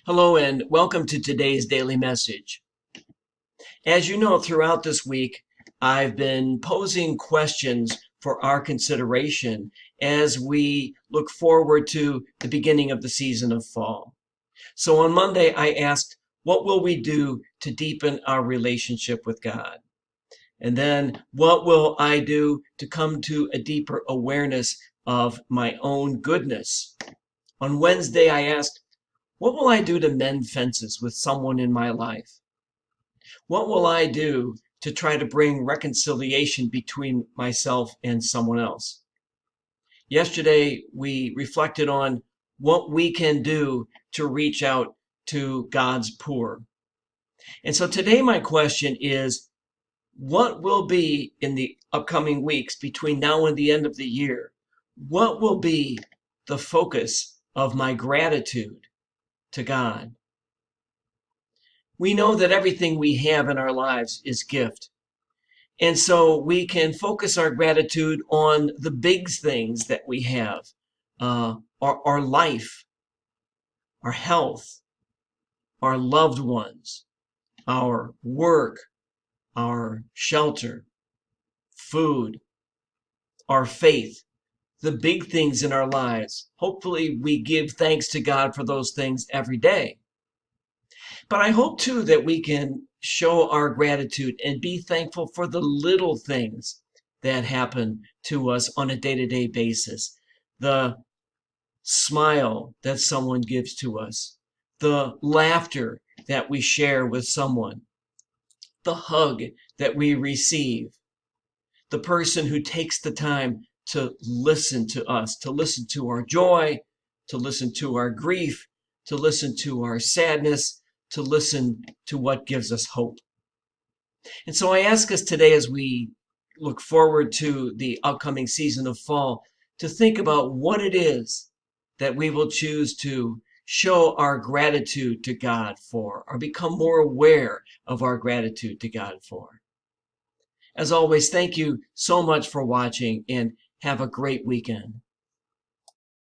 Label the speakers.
Speaker 1: Hello and welcome to today's daily message. As you know, throughout this week, I've been posing questions for our consideration as we look forward to the beginning of the season of fall. So on Monday, I asked, what will we do to deepen our relationship with God? And then, what will I do to come to a deeper awareness of my own goodness? On Wednesday, I asked, what will I do to mend fences with someone in my life? What will I do to try to bring reconciliation between myself and someone else? Yesterday, we reflected on what we can do to reach out to God's poor. And so today, my question is, what will be in the upcoming weeks between now and the end of the year? What will be the focus of my gratitude to God? We know that everything we have in our lives is gift. And so we can focus our gratitude on the big things that we have, our life, our health, our loved ones, our work, our shelter, food, our faith, the big things in our lives. Hopefully we give thanks to God for those things every day. But I hope too that we can show our gratitude and be thankful for the little things that happen to us on a day-to-day basis. The smile that someone gives to us, the laughter that we share with someone, the hug that we receive, the person who takes the time to listen to us, to listen to our joy, to listen to our grief, to listen to our sadness, to listen to what gives us hope. And so I ask us today, as we look forward to the upcoming season of fall, to think about what it is that we will choose to show our gratitude to God for, or become more aware of our gratitude to God for. As always, thank you so much for watching and have a great weekend.